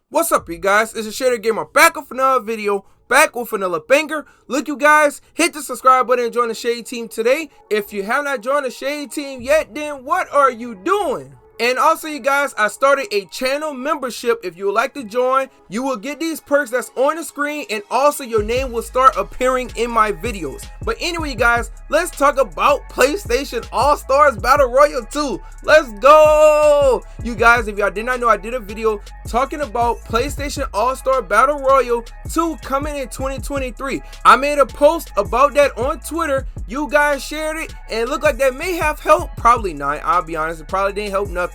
What's up, you guys? It's a Shader Gamer back with another video, back with another banger. Look, you guys, hit the subscribe button and join the Shade Team today. If you have not joined the Shade Team yet, then what are you doing? And also, you guys, I started a channel membership. If you would like to join, you will get these perks that's on the screen, and also your name will start appearing in my videos. But anyway, you guys, let's talk about PlayStation All-Stars Battle Royale 2. Let's go! You guys, if y'all did not know, I did a video talking about PlayStation All-Star Battle Royale 2 coming in 2023. I made a post about that on Twitter. You guys shared it, and it looked like that may have helped. Probably not, I'll be honest. It probably didn't help nothing.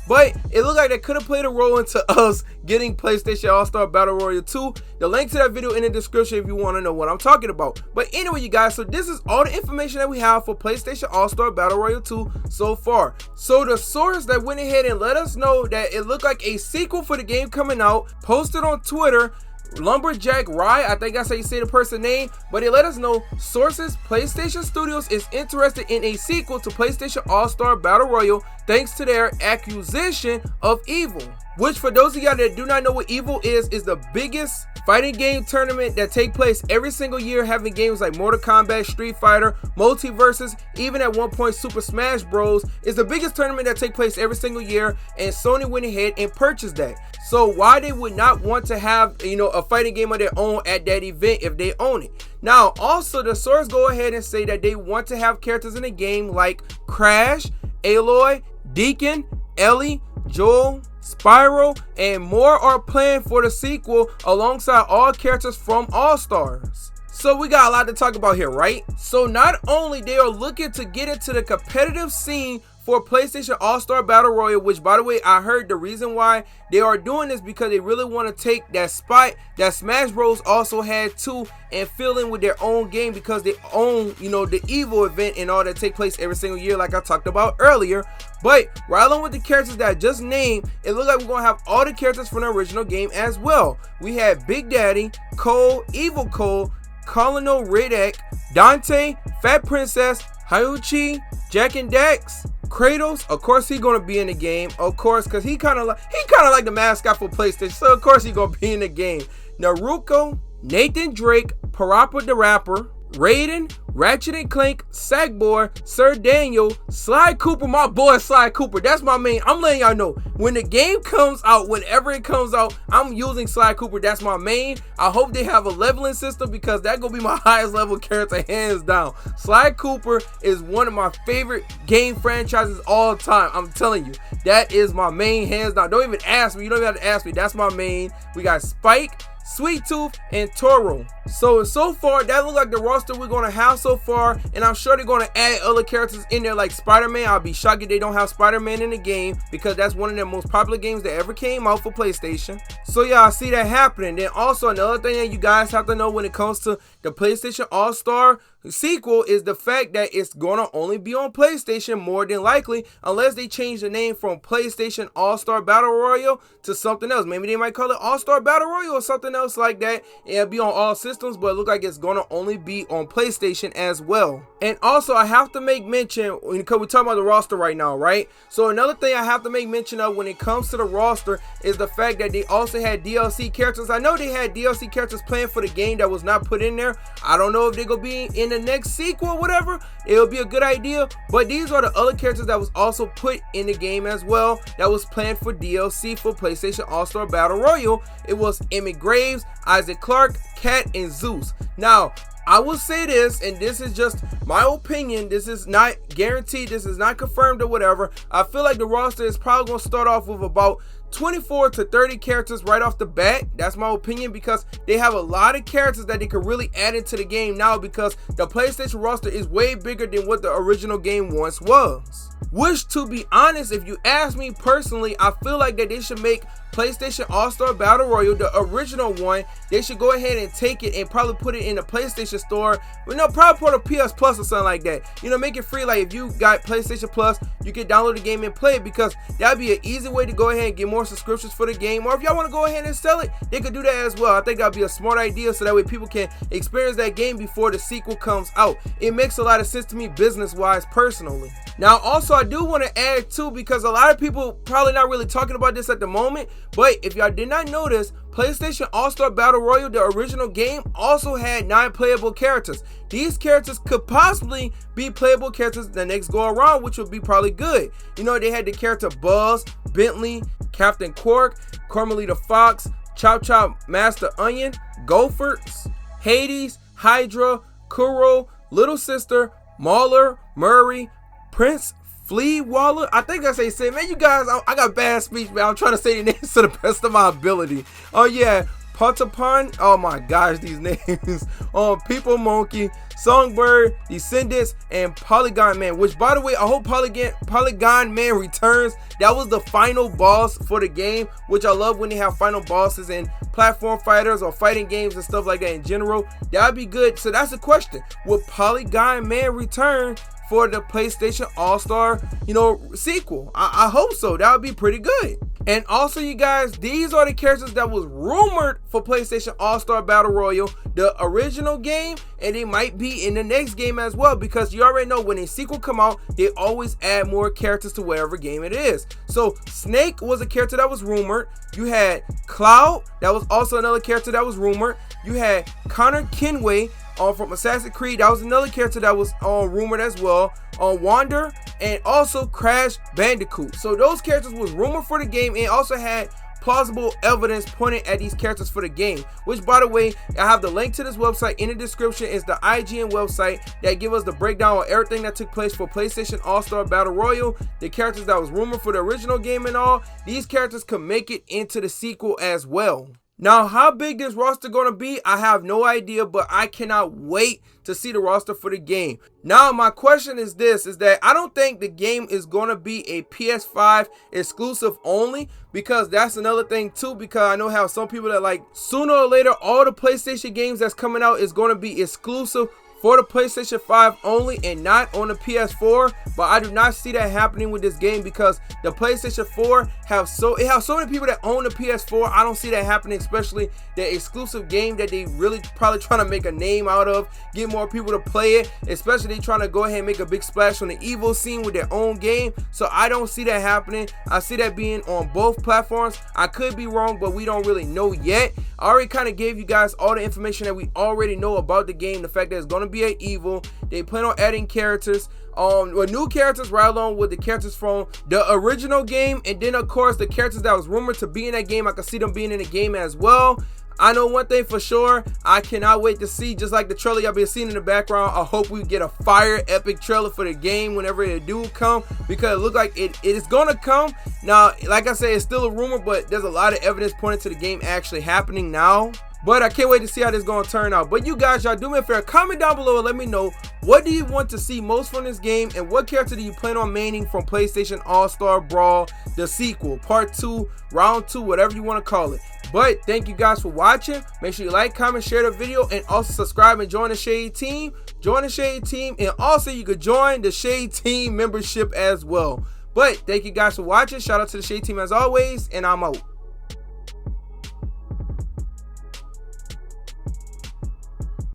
But it looked like that could have played a role into us getting PlayStation All-Star Battle Royale 2. The link to that video in the description if you want to know what I'm talking about. But anyway, you guys, so this is all the information that we have for PlayStation All-Star Battle Royale 2 so far. So the source that went ahead and let us know that it looked like a sequel for the game coming out, posted on Twitter, Lumberjack Rye, I think that's how you say the person's name, but it let us know sources PlayStation Studios is interested in a sequel to PlayStation All-Star Battle Royale thanks to their acquisition of Evil, which for those of y'all that do not know what Evil is the biggest fighting game tournament that take place every single year, having games like Mortal Kombat, Street Fighter, Multiversus, even at one point Super Smash Bros. Is the biggest tournament that take place every single year, and Sony went ahead and purchased that. So why they would not want to have, a fighting game of their own at that event if they own it? Now, also the source go ahead and say that they want to have characters in the game like Crash, Aloy, Deacon, Ellie, Joel, Spyro, and more are planned for the sequel alongside all characters from All Stars. So we got a lot to talk about here, right? So not only they are looking to get into the competitive scene for PlayStation All-Star Battle Royale, which by the way, I heard the reason why they are doing this because they really want to take that spot that Smash Bros also had too and fill in with their own game because they own, the Evil event and all that take place every single year like I talked about earlier. But right along with the characters that I just named, it looks like we're going to have all the characters from the original game as well. We had Big Daddy, Cole, Evil Cole, Colonel Riddick, Dante, Fat Princess, Hayuchi, Jack and Dax, Kratos, of course he gonna be in the game, of course, cause he kind of like the mascot for PlayStation, so of course he gonna be in the game. Naruto, Nathan Drake, Parappa the Rapper, Raiden, Ratchet and Clank, Sackboy, Sir Daniel, Sly Cooper, my boy Sly Cooper, that's my main. I'm letting y'all know, when the game comes out, whenever it comes out, I'm using Sly Cooper, that's my main. I hope they have a leveling system because that's gonna be my highest level character hands down. Sly Cooper is one of my favorite game franchises all time. I'm telling you, that is my main hands down. Don't even ask me, you don't even have to ask me, that's my main. We got Spike, Sweet Tooth, and Toro. So far that looks like the roster we're gonna have so far, and I'm sure they're gonna add other characters in there like Spider-Man. I'll be shocked if they don't have Spider-Man in the game because that's one of the most popular games that ever came out for PlayStation. So yeah, I see that happening. Then also another thing that you guys have to know when it comes to the PlayStation All-Star sequel is the fact that it's gonna only be on PlayStation more than likely, unless they change the name from PlayStation All-Star Battle Royale to something else. Maybe they might call it All-Star Battle Royale or something else like that. It'll be on all systems, but it looks like it's gonna only be on PlayStation as well. And also I have to make mention, because we're talking about the roster right now, right? So another thing I have to make mention of when it comes to the roster is the fact that they also had DLC characters. I know they had DLC characters planned for the game that was not put in there. I don't know if they're gonna be in the next sequel or whatever. It'll be a good idea, but these are the other characters that was also put in the game as well that was planned for DLC for PlayStation All-Star Battle Royale. It was Emmett Graves, Isaac Clarke, Cat, and Zeus. Now I will say this, and this is just my opinion, this is not guaranteed, this is not confirmed or whatever. I feel like the roster is probably going to start off with about 24 to 30 characters right off the bat. That's my opinion because they have a lot of characters that they could really add into the game now because the PlayStation roster is way bigger than what the original game once was. Which, to be honest, if you ask me personally, I feel like that they should make PlayStation All-Star Battle Royale, the original one, they should go ahead and take it and probably put it in the PlayStation Store. Well, no, probably put a PS Plus or something like that. Make it free. Like if you got PlayStation Plus, you can download the game and play it because that'd be an easy way to go ahead and get more subscriptions for the game. Or if y'all want to go ahead and sell it, they could do that as well. I think that'd be a smart idea so that way people can experience that game before the sequel comes out. It makes a lot of sense to me business-wise, personally. Now, also, I do want to add too, because a lot of people probably not really talking about this at the moment, But if y'all did not notice, PlayStation All-Star Battle Royale, the original game, also had 9 playable characters. These characters could possibly be playable characters the next go around, which would be probably good. You know, they had the character Buzz, Bentley, Captain Quark, Carmelita Fox, Chop Chop Master Onion, Gophers, Hades, Hydra, Kuro, Little Sister, Mauler, Murray, Prince, Flea Waller. I think that's how you say it. Man, you guys, I got bad speech, man. I'm trying to say the names to the best of my ability. Oh yeah, Potapon. Oh my gosh, these names. People Monkey, Songbird, Descendants, and Polygon Man. Which, by the way, I hope Polygon Man returns. That was the final boss for the game, which I love when they have final bosses in platform fighters or fighting games and stuff like that in general. That'd be good. So that's the question: will Polygon Man return for the PlayStation All-Star, sequel? I hope so. That would be pretty good. And also, you guys, these are the characters that was rumored for PlayStation All-Star Battle Royale, the original game, and they might be in the next game as well, because you already know when a sequel come out, they always add more characters to whatever game it is. So Snake was a character that was rumored. You had Cloud, that was also another character that was rumored. You had Connor Kenway from Assassin's Creed, that was another character that was rumored as well. Wander, and also Crash Bandicoot. So those characters was rumored for the game and also had plausible evidence pointing at these characters for the game, which, by the way, I have the link to this website in the description. It's the IGN website that give us the breakdown of everything that took place for PlayStation All-Star Battle Royale, the characters that was rumored for the original game and all. These characters could make it into the sequel as well. Now, how big this roster gonna be, I have no idea, but I cannot wait to see the roster for the game. Now, my question is this, is that I don't think the game is gonna be a PS5 exclusive only, because that's another thing too, because I know how some people that like sooner or later all the PlayStation games that's coming out is gonna be exclusive for the PlayStation 5 only and not on the PS4, but I do not see that happening with this game, because the PlayStation 4 have so many people that own the PS4. I don't see that happening, especially the exclusive game that they really probably trying to make a name out of, get more people to play it, especially they trying to go ahead and make a big splash on the Evo scene with their own game. So I don't see that happening. I see that being on both platforms. I could be wrong, but we don't really know yet. I already kind of gave you guys all the information that we already know about the game, the fact that it's going to be an Evo. They plan on adding characters, new characters right along with the characters from the original game, and then of course the characters that was rumored to be in that game, I can see them being in the game as well. I know one thing for sure, I cannot wait to see, just like the trailer y'all been seeing in the background, I hope we get a fire epic trailer for the game whenever it do come, because it looks like it is gonna come. Now, like I said, it's still a rumor, but there's a lot of evidence pointing to the game actually happening now. But I can't wait to see how this is going to turn out. But you guys, y'all do me a favor, comment down below and let me know, what do you want to see most from this game, and what character do you plan on maining from PlayStation All-Star Brawl, the sequel, part 2, round 2, whatever you want to call it. But thank you guys for watching. Make sure you like, comment, share the video, and also subscribe and join the Shade Team. Join the Shade Team, and also you could join the Shade Team membership as well. But thank you guys for watching. Shout out to the Shade Team as always, and I'm out.